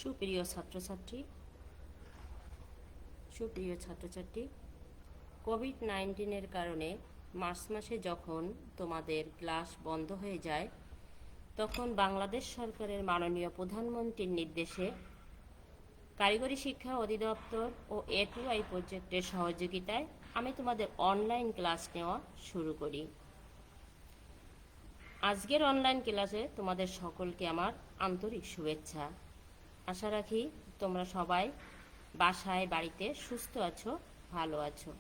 সুপ্রিয় ছাত্রছাত্রী, কোভিড-19-এর কারণে মার্চ মাসে যখন তোমাদের ক্লাস বন্ধ হয়ে যায়, তখন বাংলাদেশ সরকারের মাননীয় প্রধানমন্ত্রীর নির্দেশে কারিগরি শিক্ষা অধিদপ্তর ও A2I প্রজেক্টের সহযোগিতায় আমি তোমাদের অনলাইন ক্লাস নেওয়া শুরু করি। আজকের অনলাইন ক্লাসে তোমাদের সকলকে আমার আন্তরিক শুভেচ্ছা। আশা রাখি তোমরা সবাই বাসায় বাড়িতে সুস্থ আছো, ভালো আছো।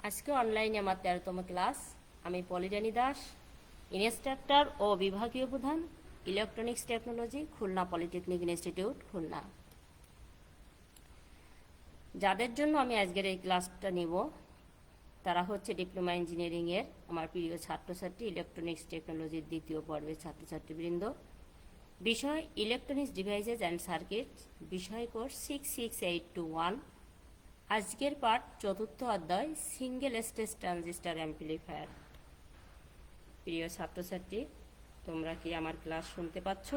আজকে অনলাইনে আমার 13তম ক্লাস। আমি পলিরানী দাস, ইনস্ট্রাক্টর ও বিভাগীয় প্রধান, electronics technology, Khulna polytechnic institute, Khulna. যাদের জন্য আমি আজকের এই ক্লাসটা নিব তারা হচ্ছে ডিপ্লোমা ইঞ্জিনিয়ারিংয়ের আমার প্রিয় ছাত্রছাত্রী, ইলেকট্রনিক্স টেকনোলজির দ্বিতীয় পর্বের ছাত্রছাত্রীবৃন্দ। বিষয় ইলেকট্রনিক্স ডিভাইসেস অ্যান্ড সার্কিটস, বিষয় কোর্স 66821। আজকের পাঠ চতুর্থ অধ্যায় সিঙ্গেল স্টেজ ট্রানজিস্টর অ্যাম্প্লিফায়ার। প্রিয় ছাত্রছাত্রী, তোমরা কি আমার ক্লাস শুনতে পাচ্ছ?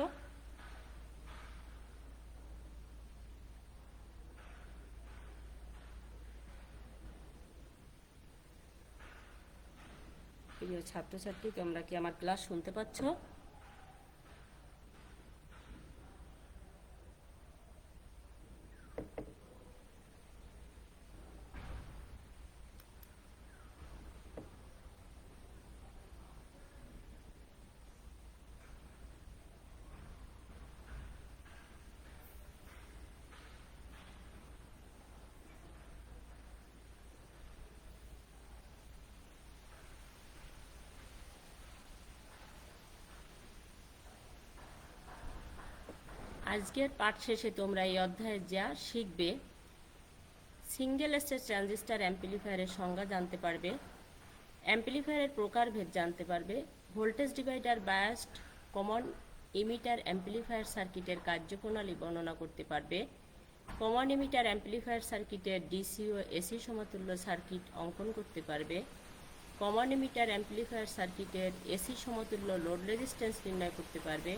প্রিয় ছাত্রছাত্রী, তোমরা কি আমার ক্লাস শুনতে পাচ্ছ? আজকের পাঠ শেষে তোমরা এই অধ্যায়ে যা শিখবে: সিঙ্গেল স্টেজ ট্রানজিস্টর অ্যাম্প্লিফায়ারের সংজ্ঞা জানতে পারবে, অ্যাম্প্লিফায়ারের প্রকারভেদ জানতে পারবে, voltage divider, biased, common emitter amplifier সার্কিটের কার্যপ্রণালী বর্ণনা করতে পারবে, কমন ইমিটার অ্যাম্প্লিফায়ার সার্কিটের ডিসি ও এসি সমতুল্য সার্কিট অঙ্কন করতে পারবে, কমন ইমিটার অ্যাম্প্লিফায়ার সার্কিটের এসি সমতুল্য লোড রেজিস্ট্যান্স নির্ণয় করতে পারবে,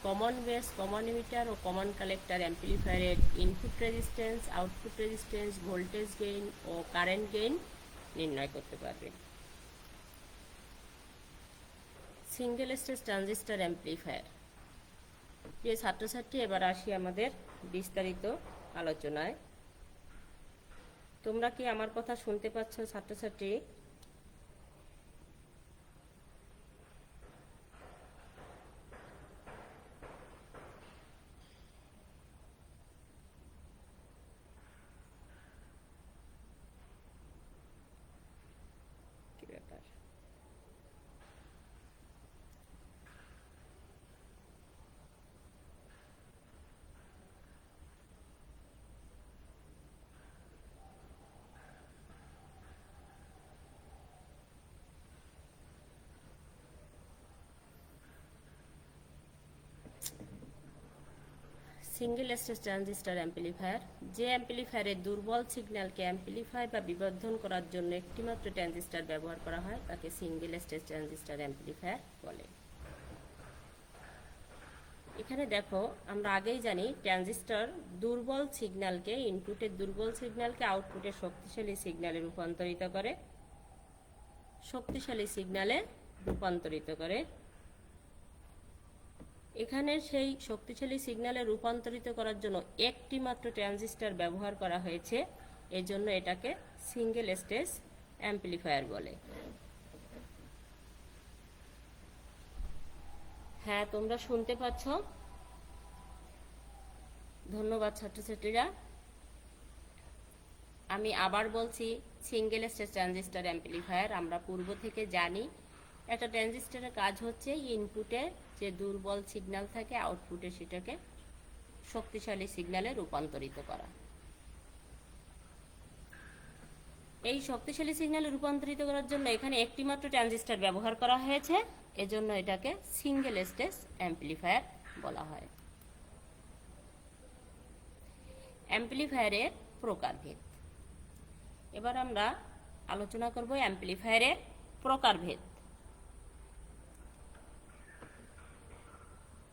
কমন বেস, কমন ইমিটার ও কমন কালেক্টর অ্যাম্প্লিফায়ারের input resistance, output resistance, voltage gain ও কারেন্ট গেইন নির্ণয় করতে পারবে। Single stage transistor amplifier. প্রিয় ছাত্রছাত্রী, এবার আসি আমাদের বিস্তারিত আলোচনায়। তোমরা কি আমার কথা শুনতে পাচ্ছ ছাত্রছাত্রী? কি ব্যাপার? সিঙ্গেল স্টেজ ট্রানজিস্টর অ্যাম্প্লিফায়ার, যে অ্যাম্প্লিফায়ারের দুর্বল সিগন্যালকে অ্যাম্প্লিফাই বা বিবর্ধন করার জন্য একটিমাত্র ট্রানজিস্টর ব্যবহার করা হয় তাকে সিঙ্গেল স্টেজ ট্রানজিস্টর অ্যাম্প্লিফায়ার বলে। এখানে দেখো, আমরা আগেই জানি ট্রানজিস্টর দুর্বল সিগন্যালকে, ইনপুটের দুর্বল সিগন্যালকে আউটপুটের শক্তিশালী সিগন্যালে রূপান্তরিত করে, এখানে সেই শক্তিশালী সিগন্যালে রূপান্তরিত করার জন্য একটি মাত্র ট্রানজিস্টর ব্যবহার করা হয়েছে, এজন্য এটাকে সিঙ্গেল স্টেজ অ্যাম্প্লিফায়ার বলে। হ্যাঁ, তোমরা শুনতে পাচ্ছ? ধন্যবাদ ছাত্রছাত্রীরা। আমি আবার বলছি, সিঙ্গেল স্টেজ ট্রানজিস্টর অ্যাম্প্লিফায়ার আমরা পূর্ব থেকে জানি। একটা ট্রানজিস্টরের কাজ হচ্ছে ইনপুটে যে দুর্বল সিগন্যাল থাকে আউটপুটে সেটাকে শক্তিশালী সিগন্যালে রূপান্তরিত করা। এই শক্তিশালী সিগন্যালে রূপান্তরিত করার জন্য এখানে একটি মাত্র ট্রানজিস্টর ব্যবহার করা হয়েছে, এজন্য এটাকে সিঙ্গেল স্টেজ অ্যাম্প্লিফায়ার বলা হয়। অ্যাম্প্লিফায়ারের প্রকারভেদ। এবার আমরা আলোচনা করব অ্যাম্প্লিফায়ারের প্রকারভেদ।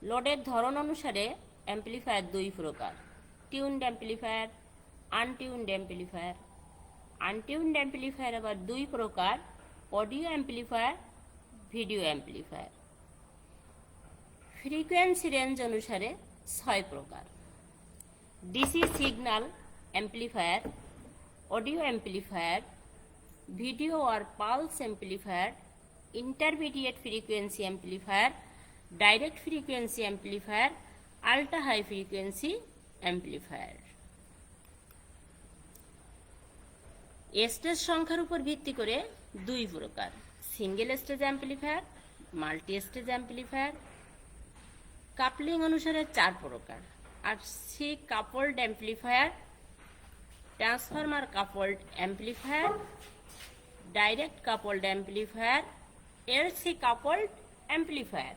লোডের ধরন অনুসারে অ্যাম্পলিফায়ার দুই প্রকার, tuned amplifier, untuned amplifier. Untuned amplifier আবার দুই প্রকার, audio amplifier, video amplifier. Frequency range অনুসারে 6 প্রকার। DC signal amplifier, audio amplifier, video আর pulse amplifier, intermediate frequency amplifier, direct frequency amplifier, ultra high frequency amplifier. Stage সংখ্যার উপর ভিত্তি করে দুই প্রকার, single stage amplifier, multi stage amplifier. Coupling অনুসারে 4 প্রকার, RC coupled amplifier, transformer coupled amplifier, direct coupled amplifier, LC coupled amplifier.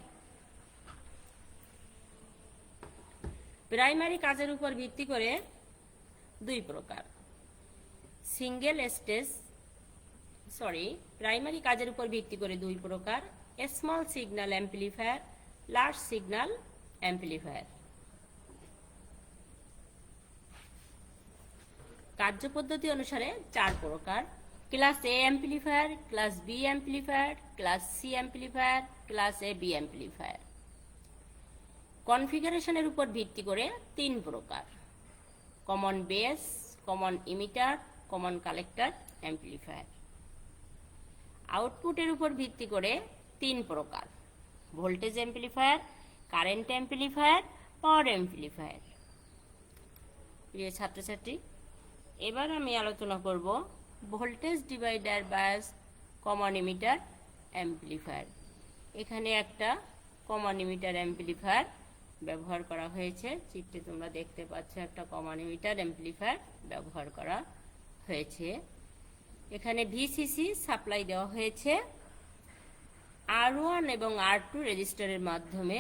Primary কাজের উপর ভিত্তি করে দুই প্রকার, প্রাইমারি কাজের উপর ভিত্তি করে দুই প্রকার, small signal amplifier, large signal amplifier. কার্যপদ্ধতি অনুসারে 4 প্রকার, class A amplifier, class B amplifier, class C amplifier, class A B amplifier. কনফিগারেশনের উপর ভিত্তি করে 3 প্রকার, common base, common emitter, common collector amplifier. আউটপুটের উপর ভিত্তি করে 3 প্রকার, voltage amplifier, current amplifier, power amplifier. প্রিয় ছাত্রছাত্রী, এবার আমি আলোচনা করব voltage divider bias common emitter amplifier. এখানে একটা কমন ইমিটার অ্যাম্পলিফায়ার ব্যবহার করা হয়েছে, চিত্রে তোমরা দেখতে পাচ্ছ একটা কমন ইমিটার অ্যাম্পলিফায়ার ব্যবহার করা হয়েছে। এখানে ভিসিসি সাপ্লাই দেওয়া হয়েছে, R1 এবং R2 রেজিস্টারের মাধ্যমে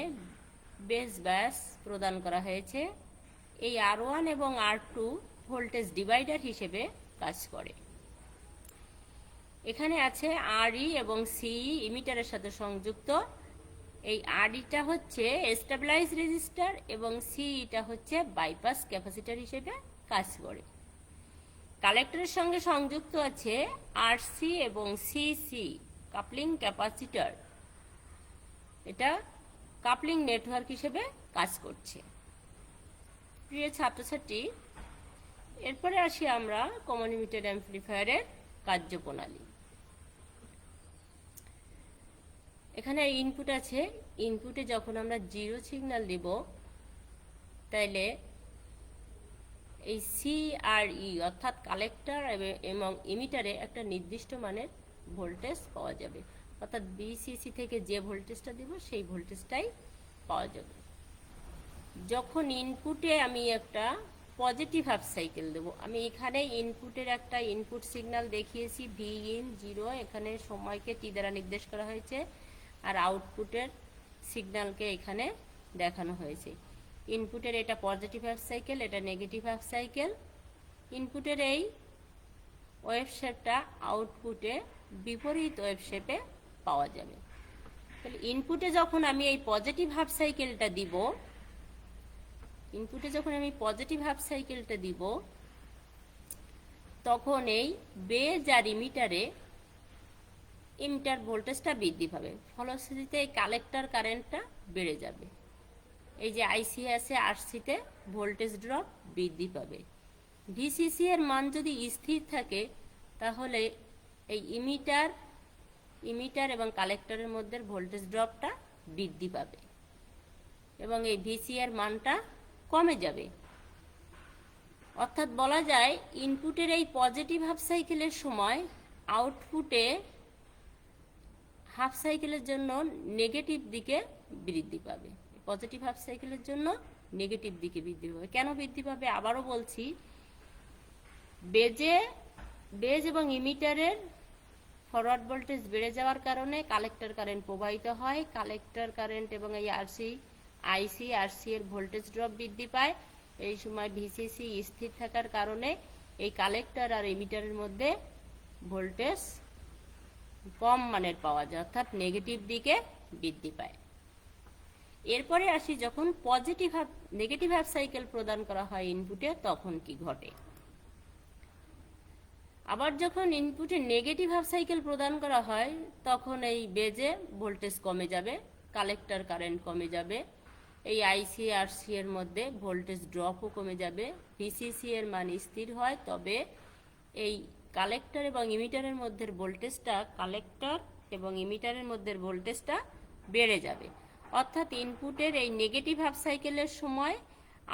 বেস বায়াস প্রদান করা হয়েছে। এই R1 এবং R2 ভোল্টেজ ডিভাইডার হিসেবে কাজ করে। এখানে আছে RE এবং CE ইমিটারের সাথে সংযুক্ত। এই REটা হচ্ছে স্টেবিলাইজ রেজিস্টার এবং CEটা হচ্ছে বাইপাস ক্যাপাসিটর হিসেবে কাজ করে। কালেক্টরের সঙ্গে সংযুক্ত আছে RC এবং CC কাপলিং ক্যাপাসিটর, এটা কাপলিং নেটওয়ার্ক হিসেবে কাজ করছে। প্রিয় ছাত্রছাত্রী, এরপরে আসি আমরা কমন ইমিটার অ্যাম্পলিফায়ারের কার্যপ্রণালী। এখানে ইনপুট আছে, ইনপুটে যখন আমরা 0 সিগন্যাল দিব তাইলে এই CRE অর্থাৎ কালেক্টর এবং ইমিটারে একটা নির্দিষ্ট মানের ভোল্টেজ পাওয়া যাবে, অর্থাৎ বিসিসি থেকে যে ভোল্টেজটা দিব সেই ভোল্টেজটাই পাওয়া যাবে। যখন ইনপুটে আমি একটা পজিটিভ হাফ সাইকেল দেবো, আমি এখানে ইনপুটের একটা ইনপুট সিগন্যাল দেখিয়েছি Vin 0, এখানে সময়কে টি দ্বারা নির্দেশ করা হয়েছে, আর আউটপুটের সিগন্যালকে এখানে দেখানো হয়েছে। ইনপুটের এটা পজিটিভ হাফ সাইকেল, এটা নেগেটিভ হাফ সাইকেল। ইনপুটের এই ওয়েভ শেপটা আউটপুটে বিপরীত ওয়েভ শেপে পাওয়া যাবে। তাহলে ইনপুটে যখন আমি এই পজিটিভ হাফ সাইকেলটা দিব, তখন এই বেজ আর ইমিটার ভোল্টেজটা বৃদ্ধি পাবে, ফলশ্রুতিতে এই কালেক্টর কারেন্টটা বেড়ে যাবে। এই যে আইসি আছে আরসিতে ভোল্টেজ ড্রপ বৃদ্ধি পাবে। ভিসিসি এর মান যদি স্থির থাকে তাহলে এই ইমিটার এবং কালেক্টরের মধ্যে ভোল্টেজ ড্রপটা বৃদ্ধি পাবে এবং এই ভিসি এর মানটা কমে যাবে। অর্থাৎ বলা যায় ইনপুটের এই পজিটিভ হাফ সাইকেলের সময় আউটপুটে হাফ সাইকেলের জন্য নেগেটিভ দিকে বৃদ্ধি পাবে, পজিটিভ হাফ সাইকেলের জন্য নেগেটিভ দিকে বৃদ্ধি পাবে। কেন বৃদ্ধি পাবে আবারও বলছি, বেজ এবং ইমিটারের ফরওয়ার্ড ভোল্টেজ বেড়ে যাওয়ার কারণে কালেক্টর কারেন্ট প্রবাহিত হয়, কালেক্টর কারেন্ট এবং এই আইসি আরসি এর ভোল্টেজ ড্রপ বৃদ্ধি পায়। এই সময় ভিসিসি স্থির থাকার কারণে এই কালেক্টর আর ইমিটারের মধ্যে ভোল্টেজ কম মানের পাওয়া যায়, অর্থাৎ নেগেটিভ দিকে বৃদ্ধি পায়। এরপরে আসি যখন নেগেটিভ হাফ সাইকেল প্রদান করা হয় ইনপুটে তখন কি ঘটে। আবার যখন ইনপুটে নেগেটিভ হাফ সাইকেল প্রদান করা হয় তখন এই বেজে ভোল্টেজ কমে যাবে, কালেক্টর কারেন্ট কমে যাবে, এই আইসি আর সি এর মধ্যে ভোল্টেজ ড্রপও কমে যাবে, ভিসিসি এর মান স্থির হয়, তবে এই কালেক্টর এবং ইমিটারের মধ্যে ভোল্টেজটা বেড়ে যাবে। অর্থাৎ ইনপুটের এই নেগেটিভ হাফ সাইকেলের সময়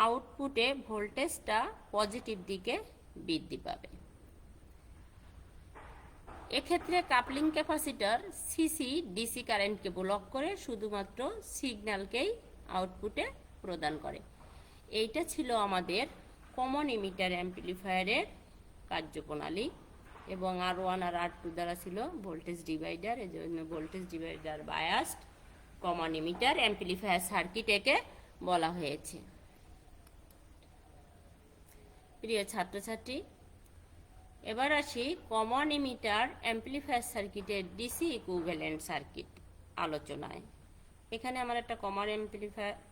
আউটপুটে ভোল্টেজটা পজিটিভ দিকে বৃদ্ধি পাবে। এক্ষেত্রে কাপলিং ক্যাপাসিটর সিসি ডিসি কারেন্টকে ব্লক করে শুধুমাত্র সিগন্যালকেই আউটপুটে প্রদান করে। এইটা ছিল আমাদের কমন ইমিটার অ্যাম্প্লিফায়ারের কার্যপ্রণালী, এবং R1 আর R2 দ্বারা ছিল ভোল্টেজ ডিভাইডার, এজন্য voltage divider biased common emitter amplifier circuit একে বলা হয়েছে। প্রিয় ছাত্রছাত্রী, এবার আসি কমন ইমিটার অ্যাম্প্লিফায়ার সার্কিটের ডিসি ইকুইভ্যালেন্ট সার্কিট আলোচনায়। এখানে আমার একটা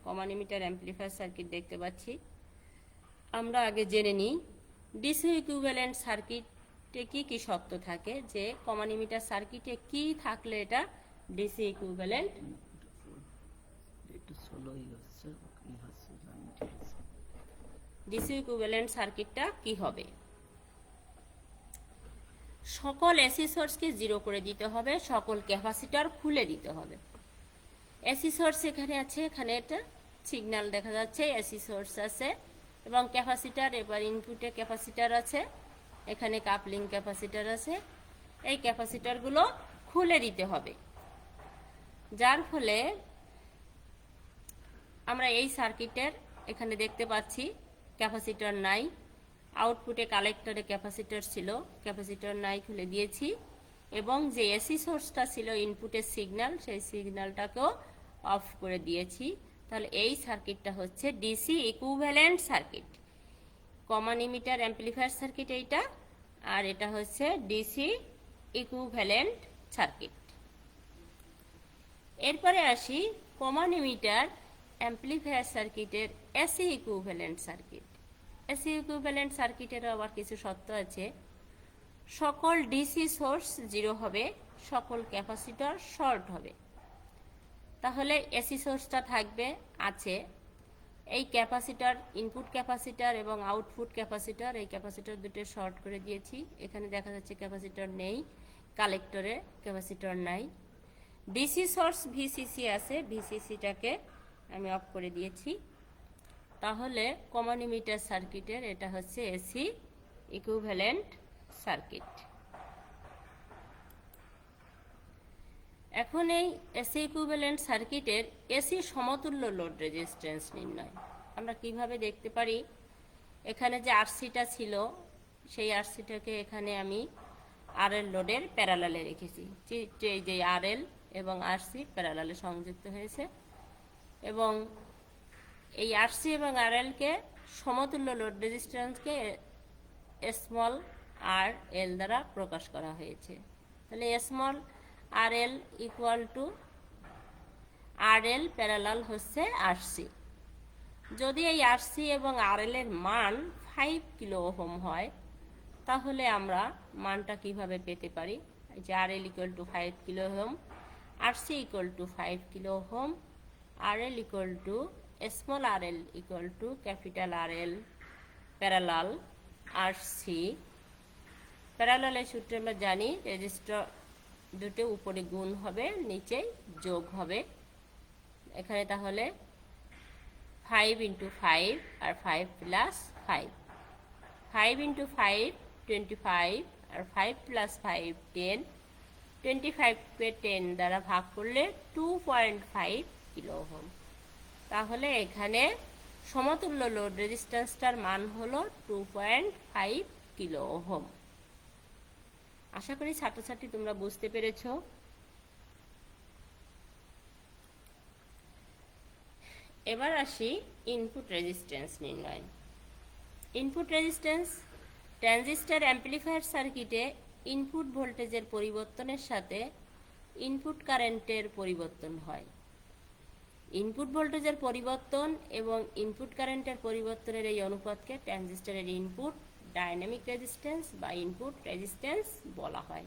কমন ইমিটার অ্যাম্প্লিফায়ার সার্কিট দেখতে পাচ্ছি। আমরা আগে জেনে নিই ডিসি ইকুইভ্যালেন্ট সার্কিটে কি কি শর্ত থাকে, যে কমন ইমিটার সার্কিটে কি থাকলে এটা ডিসি ইকুইভ্যালেন্ট। ডিসি ইকুইভ্যালেন্ট সার্কিটটা কি হবে? সকল এসি সোর্সকে জিরো করে দিতে হবে, সকল ক্যাপাসিটর খুলে দিতে হবে। এসি সোর্স এখানে আছে, এখানে এটা সিগন্যাল দেখা যাচ্ছে, এসি সোর্স আছে এবং ক্যাপাসিটর, এবার ইনপুটে ক্যাপাসিটর আছে, এখানে কাপলিং ক্যাপাসিটর আছে। এই ক্যাপাসিটরগুলো খুলে দিতে হবে, যার ফলে আমরা এই সার্কিটের এখানে দেখতে পাচ্ছি ক্যাপাসিটর নাই, আউটপুটে কালেক্টরে ক্যাপাসিটর ছিল, ক্যাপাসিটর নাই, খুলে দিয়েছি, এবং যে এসি সোর্সটা ছিল ইনপুটের সিগন্যাল, সেই সিগন্যালটাকেও অফ করে দিয়েছি। তাহলে এই সার্কিটটা হচ্ছে DC equivalent circuit. Common emitter amplifier circuit এইটা, আর এটা হচ্ছে ডিসি ইকুইভ্যালেন্ট সার্কিট। এরপরে আসি কমন ইমিটার অ্যাম্প্লিফায়ার সার্কিটের AC equivalent circuit. AC equivalent সার্কিটের আবার কিছু শর্ত আছে। সকল ডিসি সোর্স জিরো হবে, সকল ক্যাপাসিটর শর্ট হবে। তাহলে এসি সোর্সটা থাকবে, আছে, এই ক্যাপাসিটর, ইনপুট ক্যাপাসিটর এবং আউটপুট ক্যাপাসিটর, এই ক্যাপাসিটর দুটো শর্ট করে দিয়েছি। এখানে দেখা যাচ্ছে ক্যাপাসিটর নেই, কালেক্টরে ক্যাপাসিটর নাই। ডিসি সোর্স ভিসিসি আছে, ভিসিসিটাকে আমি অফ করে দিয়েছি। তাহলে কমন ইমিটার সার্কিটের এটা হচ্ছে এসি ইকুইভ্যালেন্ট সার্কিট। এখন এই এসি ইকুইভ্যালেন্ট সার্কিটের এসি সমতুল্য লোড রেজিস্ট্যান্স নির্ণয় আমরা কিভাবে দেখতে পারি। এখানে যে আরসিটা ছিল, সেই আরসিটাকে এখানে আমি আরএল লোডের প্যারালালে রেখেছি, এই যে আরএল এবং আরসি প্যারালালে সংযুক্ত হয়েছে, এবং এই আরসি এবং আরএলকে সমতুল্য লোড রেজিস্ট্যান্সকে স্মল আর এল দ্বারা প্রকাশ করা হয়েছে। তাহলে small R L equal to r L parallel হচ্ছে আরসি। যদি এই আরসি এবং আরএল এর মান 5 কিলো ওহম হয়, তাহলে আমরা মানটা কিভাবে পেতে পারি, যে R L equal to 5 kilo ohm, RC equal to 5 kilo ohm, R L equal to small R L equal to capital R L parallel RC. প্যারালালের সূত্রে আমরা জানি রেজিস্টার দুটো উপরে গুণ হবে, নিচে যোগ হবে। এখানে তাহলে 5 ইন্টু 5 আর 5 প্লাস 5, 5 ইন্টু 5 25 আর 5 প্লাস 5 10, 25কে 10 দ্বারা ভাগ করলে 2.5 কিলো ওহম। তাহলে এখানে সমতুল্য লোড রেজিস্ট্যান্সটার মান হলো 2.5 কিলো ওহম। আশা করি ছাত্রছাত্রী তোমরা বুঝতে পেরেছ। এবার আসি ইনপুট রেজিস্ট্যান্স নির্ণয়। ইনপুট রেজিস্ট্যান্স ট্রানজিস্টর অ্যাম্প্লিফায়ার সার্কিটে ইনপুট ভোল্টেজের পরিবর্তনের সাথে ইনপুট কারেন্টের পরিবর্তন হয়। ইনপুট ভোল্টেজের পরিবর্তন এবং ইনপুট কারেন্টের পরিবর্তনের এই অনুপাতকে ট্রানজিস্টরের ইনপুট ডাইনামিক রেজিস্ট্যান্স বা ইনপুট রেজিস্ট্যান্স বলা হয়।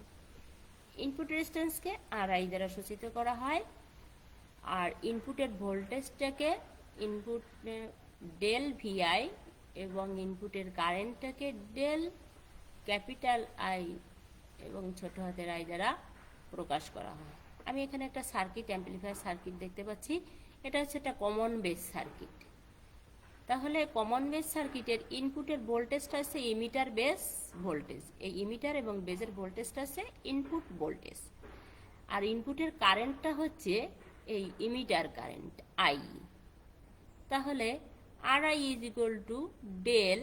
ইনপুট রেজিস্ট্যান্সকে আরআই দ্বারা সূচিত করা হয়, আর ইনপুটের ভোল্টেজটাকে ইনপুট ডেল ভিআই এবং ইনপুটের কারেন্টটাকে ডেল ক্যাপিটাল আই এবং ছোট হাতের আই দ্বারা প্রকাশ করা হয়। আমি এখানে একটা সার্কিট, অ্যাম্পলিফায়ার সার্কিট দেখতে পাচ্ছি। এটা হচ্ছে একটা কমন বেস সার্কিট। তাহলে কমন বেস সার্কিটের ইনপুটের ভোল্টেজটা হচ্ছে ইমিটার বেস ভোল্টেজ, এই ইমিটার এবং বেজের ভোল্টেজটা হচ্ছে ইনপুট ভোল্টেজ, আর ইনপুটের কারেন্টটা হচ্ছে এই ইমিটার কারেন্ট আই। তাহলে আর I is equal to del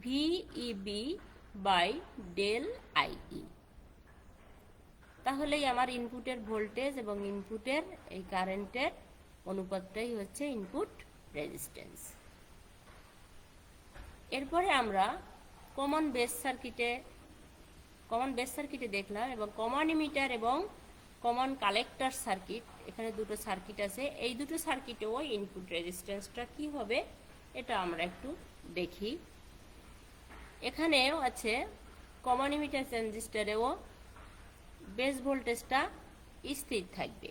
VBE by del IE. তাহলেই আমার ইনপুটের ভোল্টেজ এবং ইনপুটের এই কারেন্টের অনুপাতটাই হচ্ছে ইনপুট রেজিস্ট্যান্স। এরপরে আমরা কমন বেস সার্কিটে দেখলাম, এবং কমন ইমিটার এবং কমন কালেক্টর সার্কিট, এখানে দুটো সার্কিট আছে। এই দুটো সার্কিটেও ইনপুট রেজিস্ট্যান্সটা কি হবে এটা আমরা একটু দেখি। এখানেও আছে কমন ইমিটার ট্রানজিস্টরেও বেস ভোল্টেজটা স্থির থাকবে,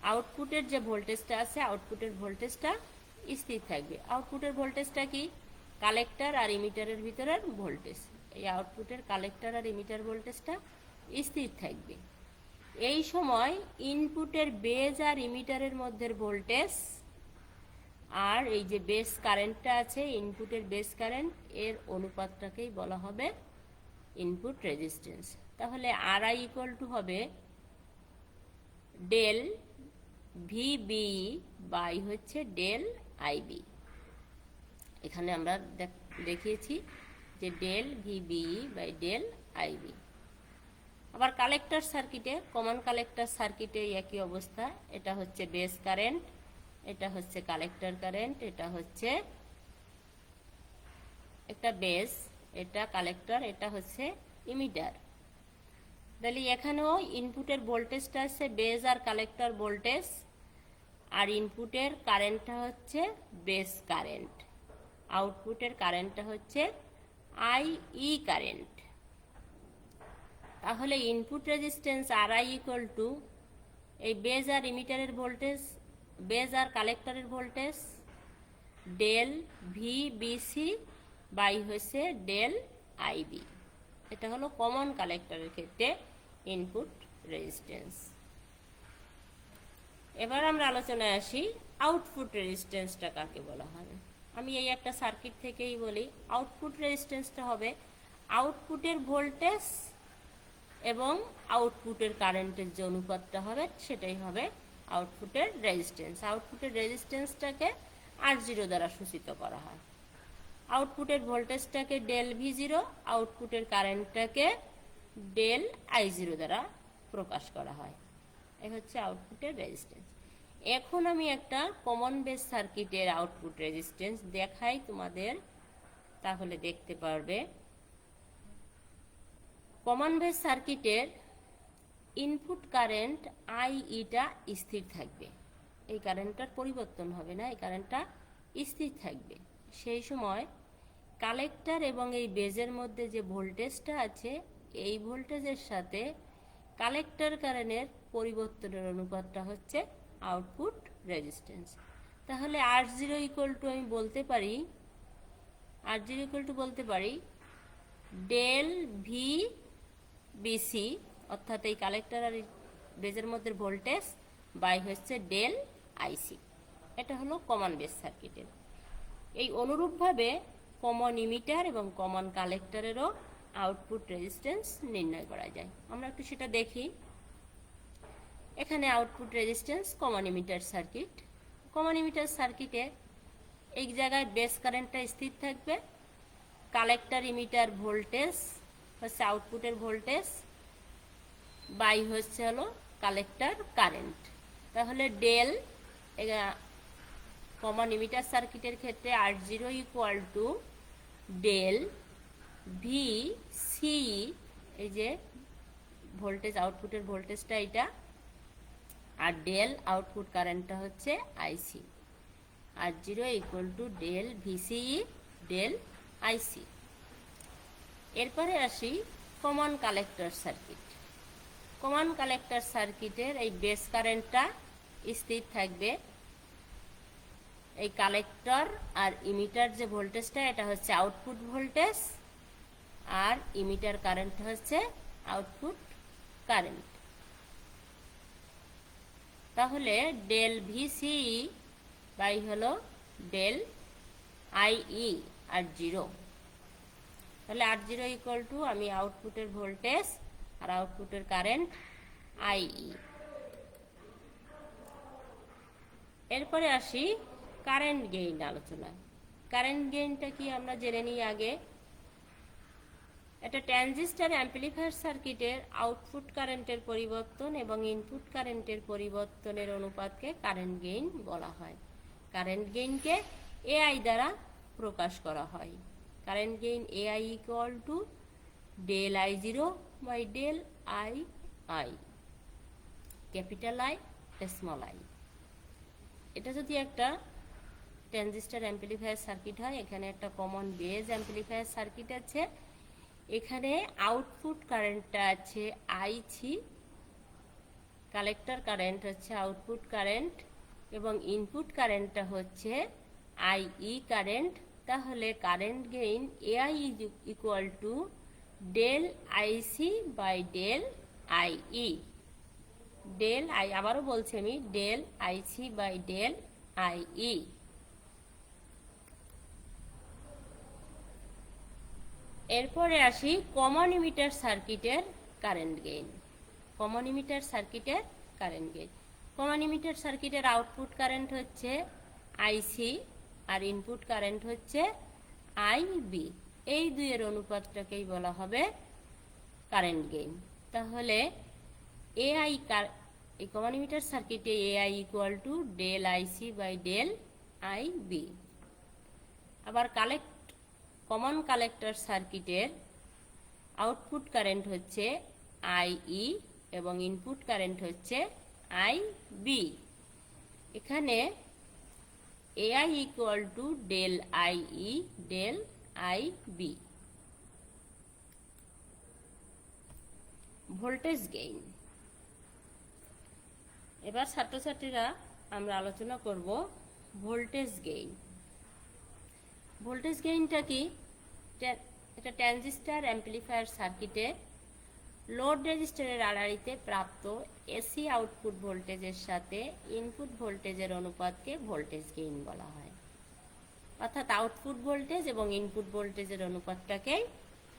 আউটপুটের যে ভোল্টেজটা আছে আউটপুটের ভোল্টেজটা স্থির থাকবে। আউটপুটের ভোল্টেজটা কি? কালেক্টর আর ইমিটারের ভিতরের ভোল্টেজ। এই আউটপুটের কালেক্টর আর ইমিটার ভোল্টেজটা স্থির থাকবে। এই সময় ইনপুটের বেজ আর ইমিটারের মধ্যে ভোল্টেজ আর এই যে বেস কারেন্টটা আছে, ইনপুটের বেস কারেন্ট, এর অনুপাতটাকেই বলা হবে ইনপুট রেজিস্ট্যান্স। তাহলে আর আই ইকুয়াল টু হবে ডেল ভিবি বাই হচ্ছে ডেল আইবি। এখানে আমরা দেখিয়েছি যে del VB by del IB. আবার কালেক্টর সার্কিটে, কমন কালেক্টর সার্কিটে একই অবস্থা। এটা হচ্ছে বেস কারেন্ট, এটা হচ্ছে কালেক্টর কারেন্ট, এটা হচ্ছে একটা বেস, এটা কালেক্টর, এটা হচ্ছে ইমিটার। তাহলে এখানেও ইনপুটের ভোল্টেজটা হচ্ছে বেস আর কালেক্টর ভোল্টেজ, আর ইনপুটের কারেন্টটা হচ্ছে বেস কারেন্ট, আউটপুটের কারেন্টটা হচ্ছে আইই কারেন্ট। তাহলে input resistance R I equal to এই বেজ আর ইমিটারের ভোল্টেজ, বেজ আর কালেক্টরের ভোল্টেজ ডেল ভিবিসি বাই হচ্ছে ডেল আইবি। এটা হলো কমন কালেক্টরের ক্ষেত্রে ইনপুট রেজিস্ট্যান্স। এবার আমরা আলোচনায় আসি আউটপুট রেজিস্ট্যান্সটা কাকে বলা হবে। আমি এই একটা সার্কিট থেকেই বলি, আউটপুট রেজিস্ট্যান্সটা হবে আউটপুটের ভোল্টেজ এবং আউটপুটের কারেন্টের যে অনুপাতটা হবে সেটাই হবে আউটপুটের রেজিস্ট্যান্স। আউটপুটের রেজিস্ট্যান্সটাকে R0 দ্বারা সূচিত করা হয়। আউটপুটের ভোল্টেজটাকে ডেল V0, আউটপুটের কারেন্টটাকে ডেল I0 দ্বারা প্রকাশ করা হয়। এই হচ্ছে আউটপুটের রেজিস্ট্যান্স। এখন আমি একটা কমন বেস সার্কিটের আউটপুট রেজিস্ট্যান্স দেখাই তোমাদের, তাহলে দেখতে পারবে। কমন বেস সার্কিটের ইনপুট কারেন্ট আইইটা স্থির থাকবে, এই কারেন্টটার পরিবর্তন হবে না, এই কারেন্টটা স্থির থাকবে। সেই সময় কালেক্টর এবং এই বেজের মধ্যে যে ভোল্টেজটা আছে, এই ভোল্টেজের সাথে কালেক্টর কারেন্টের পরিবর্তনের অনুপাতটা হচ্ছে আউটপুট রেজিস্ট্যান্স। তাহলে R0 ইকুয়াল টু আমি বলতে পারি, R0 ইকুয়াল টু বলতে পারি ডেল ভি বিসি, অর্থাৎ এই কালেক্টর আর বেজের মধ্যে ভোল্টেজ বাই হচ্ছে ডেল আইসি। এটা হলো কমন বেস সার্কিটের। এই অনুরূপভাবে কমন ইমিটার এবং কমন কালেক্টরেরও আউটপুট রেজিস্ট্যান্স নির্ণয় করা যায়। আমরা একটু সেটা দেখি। এখানে output resistance common emitter circuit. Common emitter সার্কিটে এই জায়গায় বেস কারেন্টটা স্থির থাকবে, কালেক্টর ইমিটার ভোল্টেজ হচ্ছে আউটপুটের ভোল্টেজ বাই হচ্ছে হলো কালেক্টর কারেন্ট। তাহলে ডেল কমন ইমিটার সার্কিটের ক্ষেত্রে R0 equal to del V C, এই যে ভোল্টেজ আউটপুটের ভোল্টেজটা এটা, আর ডেল আউটপুট কারেন্টটা হচ্ছে IC. R zero equal to del VCE del IC. এরপরে আসি common collector circuit. Common collector সার্কিটের এই বেস কারেন্টটা স্থির থাকবে। এই কালেক্টর আর ইমিটার যে ভোল্টেজটা এটা হচ্ছে আউটপুট ভোল্টেজ, আর ইমিটার কারেন্ট হচ্ছে আউটপুট কারেন্ট। তাহলে ডেল ভিসিই বাই হলো ডেল আইই আর জিরো। তাহলে আর জিরো ইকুয়াল টু আমি আউটপুটের ভোল্টেজ আর আউটপুটের কারেন্ট আইই। এরপরে আসি কারেন্ট গেইন আলোচনা। কারেন্ট গেইনটা কি আমরা জেনে নিই আগে। একটা ট্রানজিস্টর অ্যাম্পলিফায়ার সার্কিটের আউটপুট কারেন্টের পরিবর্তন এবং ইনপুট কারেন্টের পরিবর্তনের অনুপাতকে কারেন্ট গেইন বলা হয়। কারেন্ট গেইনকে এআই দ্বারা প্রকাশ করা হয়। Current gain AI equal to del I zero by del I I, capital I small I. এটা যদি একটা ট্রানজিস্টর অ্যাম্পলিফায়ার সার্কিট হয়, এখানে একটা কমন বেজ অ্যাম্পলিফায়ার সার্কিট আছে, এখানে আউটপুট কারেন্টটা আছে আইসি, কালেক্টর কারেন্ট হচ্ছে আউটপুট কারেন্ট এবং ইনপুট কারেন্টটা হচ্ছে আইই কারেন্ট। তাহলে current gain AI equal to del IC by del IE. Del I, আবারও বলছি আমি, del IC by del IE. এরপরে আসি কমন ইমিটার সার্কিটের কারেন্ট গেইন। কমন ইমিটার সার্কিটের কারেন্ট গেইন, কমন ইমিটার সার্কিটের আউটপুট কারেন্ট হচ্ছে আইসি আর ইনপুট কারেন্ট হচ্ছে আইবি। এই দুইয়ের অনুপাতটাকেই বলা হবে কারেন্ট গেইন। তাহলে এআই, এই কমন ইমিটার সার্কিটে AI equal to del IC by del IB. আবার কমন কালেক্টর সার্কিটের আউটপুট কারেন্ট হচ্ছে আইই এবং ইনপুট কারেন্ট হচ্ছে আইবি। এখানে AI equal to del IE del IB. Voltage gain. এবার ছাত্রছাত্রীরা আমরা আলোচনা করব ভোল্টেজ গেইন। ভোল্টেজ গেইনটা কি? এটা ট্রানজিস্টর অ্যাম্পলিফায়ার সার্কিটে লোড রেজিস্টরের আড়াআড়িতে প্রাপ্ত এসি আউটপুট ভোল্টেজের সাথে ইনপুট ভোল্টেজের অনুপাতকে ভোল্টেজ গেইন বলা হয়। অর্থাৎ আউটপুট ভোল্টেজ এবং ইনপুট ভোল্টেজের অনুপাতটাকে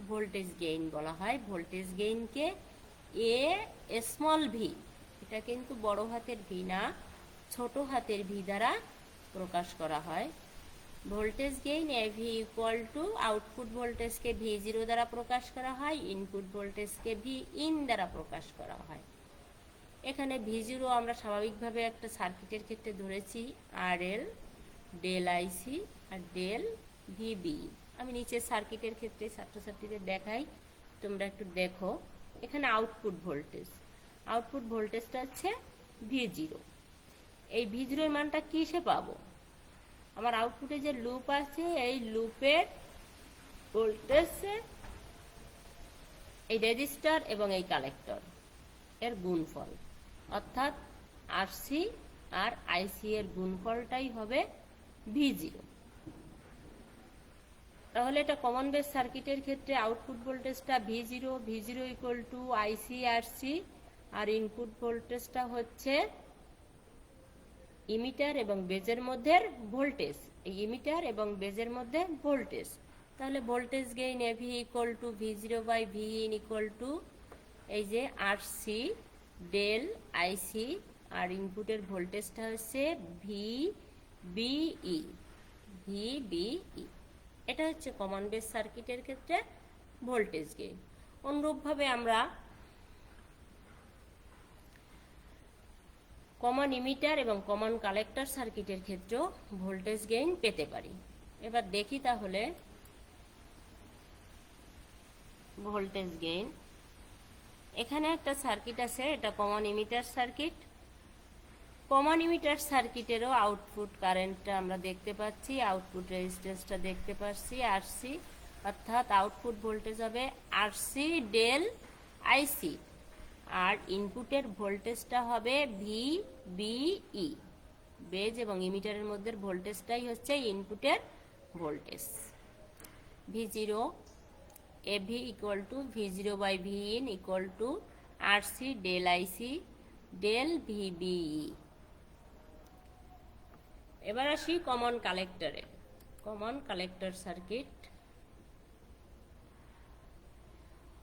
ভোল্টেজ গেইন বলা হয়। ভোল্টেজ গেইনকে এ স্মল ভি, এটা কিন্তু বড় হাতের ভি না, ছোট হাতের ভি দ্বারা প্রকাশ করা হয়। Voltage gain AV equal to output ভোল্টেজকে ভি জিরো দ্বারা প্রকাশ করা হয়, ইনপুট ভোল্টেজকে ভি ইন দ্বারা প্রকাশ করা হয়। এখানে ভি জিরো আমরা স্বাভাবিকভাবে একটা সার্কিটের ক্ষেত্রে ধরেছি আর এল ডেল আইসি আর ডেল ভিবি। আমি নিচের সার্কিটের ক্ষেত্রে ছাত্রছাত্রীদের দেখাই, তোমরা একটু দেখো। এখানে আউটপুট ভোল্টেজটা হচ্ছে ভি জিরো। এই ভি জিরোর মানটা কিসে পাবো? আমার আউটপুটে যে লুপ আছে এই লুপের ভোল্টেজে এই রেজিস্টার এবং এই কালেক্টর এর গুণফল, অর্থাৎ আরসি আর আইসি এর গুণফলটাই হবে ভি জিরো। তাহলে এটা কমন বেস সার্কিটের ক্ষেত্রে আউটপুট ভোল্টেজটা V zero equal to IC R C, আর ইনপুট ভোল্টেজটা হচ্ছে ইমিটার এবং বেজের মধ্যে ভোল্টেজ, এই ইমিটার এবং বেজের মধ্যে ভোল্টেজ। তাহলে voltage gain AV equal to V zero by V in equal to এই যে আর সি ডেল আইসি, আর ইনপুটের ভোল্টেজটা হচ্ছে ভি বিই। এটা হচ্ছে কমন বেস সার্কিটের ক্ষেত্রে ভোল্টেজ গেইন। অনুরূপভাবে আমরা কমন ইমিটার এবং কমন কালেক্টর সার্কিটের ক্ষেত্রেও ভোল্টেজ গেইন পেতে পারি। এবার দেখি তাহলে ভোল্টেজ গেইন। এখানে একটা সার্কিট আছে, এটা common emitter circuit, common emitter সার্কিটেরও আউটপুট কারেন্টটা আমরা দেখতে পাচ্ছি, আউটপুট রেজিস্ট্যান্সটা দেখতে পাচ্ছি আরসি, অর্থাৎ আউটপুট ভোল্টেজ হবে আরসি ডেল আইসি, আর ইনপুটের ভোল্টেজটা হবে ভিবিই। বেজ এবং ইমিটারের মধ্যে ভোল্টেজটাই হচ্ছে ইনপুটের ভোল্টেজ। V0 AV equal to V0 by Vin equal to RC del IC del VBE. এবার আসি কমন কালেক্টরে। Common collector circuit.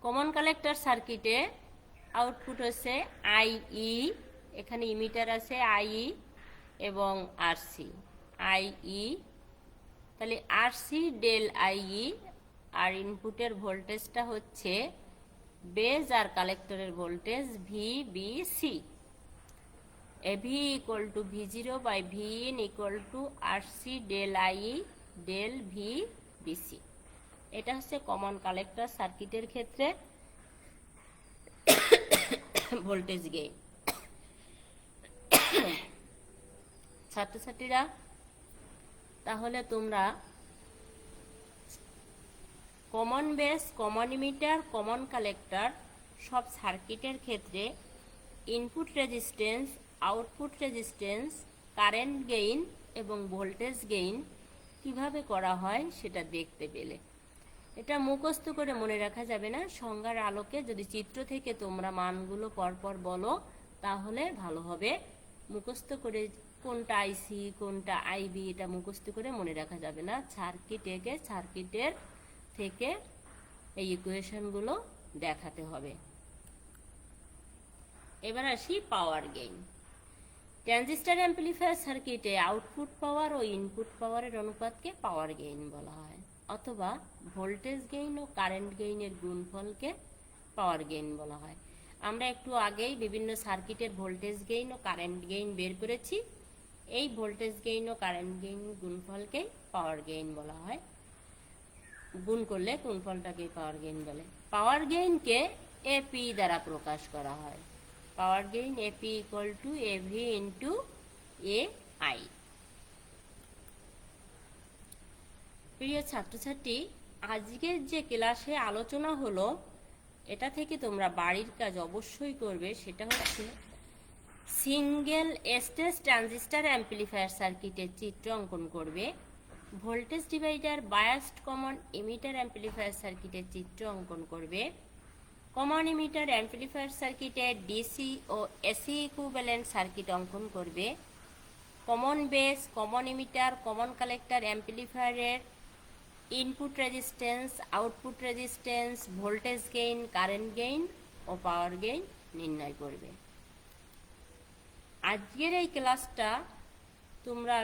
Common collector সার্কিটে আউটপুট হচ্ছে আইই, এখানে ইমিটার আছে আইই এবং আরসি। আইই তাহলে আরসি ডেল আইই, আর ইনপুটের ভোল্টেজটা হচ্ছে বেজ আর কালেক্টরের voltage VBC. AV equal to V0 by Vin equal to RC del IE del VBC. এটা হচ্ছে কমন কালেক্টর সার্কিটের ক্ষেত্রে ভোল্টেজ গেইন। ছাত্রছাত্রীরা, তাহলে তোমরা common base, common emitter, common collector সব সার্কিটের ক্ষেত্রে input resistance, output resistance, current gain এবং ভোল্টেজ গেইন কিভাবে করা হয় সেটা দেখতে পেলে। এটা মুখস্থ করে মনে রাখা যাবে না, সংজ্ঞার আলোকে যদি চিত্র থেকে তোমরা মানগুলো পরপর বলো তাহলে ভালো হবে। মুখস্থ করে কোনটা আইসি কোনটা আইবি এটা মুখস্থ করে মনে রাখা যাবে না, সার্কিটের থেকে এই ইকুয়েশনগুলো দেখাতে হবে। এবার আসি পাওয়ার গেইন। ট্রানজিস্টর অ্যাম্পলিফায়ার সার্কিটে আউটপুট পাওয়ার ও ইনপুট পাওয়ারের অনুপাতকে পাওয়ার গেইন বলা হয়, অথবা ভোল্টেজ গেইন ও কারেন্ট গেইনের গুণফলকে পাওয়ার গেইন বলা হয়। আমরা একটু আগেই বিভিন্ন সার্কিটের ভোল্টেজ গেইন ও কারেন্ট গেইন বের করেছি। এই ভোল্টেজ গেইন ও কারেন্ট গেইন গুণফলকে পাওয়ার গেইন বলা হয়। গুণ করলে গুণফলটাকে পাওয়ার গেইন বলে। পাওয়ার গেইনকে এপি দ্বারা প্রকাশ করা হয়। Power gain AP equal to AV into A I. প্রিয় ছাত্রছাত্রী, আজকের যে ক্লাসে আলোচনা হলো এটা থেকে তোমরা বাড়ির কাজ অবশ্যই করবে। সেটা হচ্ছে সিঙ্গেল স্টেজ ট্রানজিস্টর অ্যাম্পলিফায়ার সার্কিটের চিত্র অঙ্কন করবে, voltage divider biased common emitter amplifier সার্কিটের চিত্র অঙ্কন করবে, কমন ইমিটার অ্যাম্পলিফায়ার সার্কিটের ডিসি ও এসি ইকুইভ্যালেন্ট সার্কিট অঙ্কন করবে, common base, common emitter, common collector অ্যাম্পলিফায়ারের input resistance, output resistance, voltage gain, current gain ও পাওয়ার গেইন নির্ণয় করবে। আজকের এই ক্লাসটা তোমরা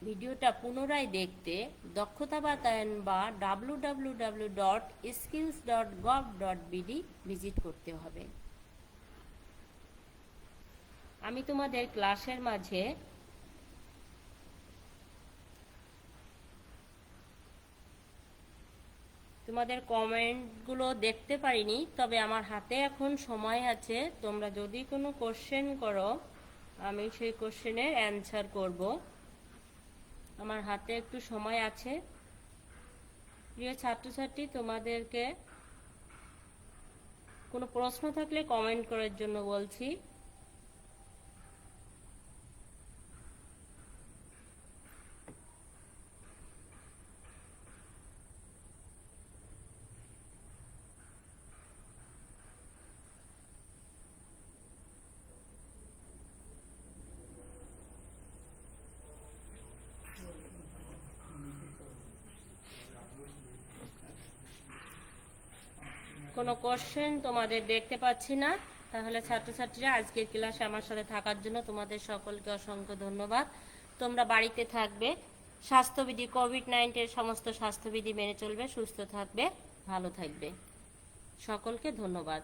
ভিডিওটা পুনরায় দেখতে দক্ষতা বাতায়ন বা www.skills.gov.bd ভিজিট করতে হবে। আমি তোমাদের ক্লাসের মাঝে তোমাদের কমেন্টগুলো দেখতে পারিনি, তবে আমার হাতে এখন সময় আছে। তোমরা যদি কোনো কোশ্চেন করো আমি সেই কোশ্চেনের অ্যান্সার করব। আমার হাতে একটু সময় আছে। প্রিয় ছাত্রছাত্রী, তোমাদেরকে কোনো প্রশ্ন থাকলে কমেন্ট করার জন্য বলছি। কোনো কোশ্চেন তোমাদের দেখতে পাচ্ছি না। তাহলে ছাত্রছাত্রীরা, আজকের ক্লাসে আমার সাথে থাকার জন্য তোমাদের সকলকে অসংখ্য ধন্যবাদ। তোমরা বাড়িতে থাকবে, স্বাস্থ্যবিধি কোভিড-19 সমস্ত স্বাস্থ্যবিধি মেনে চলবে, সুস্থ থাকবে, ভালো থাকবে। সকলকে ধন্যবাদ।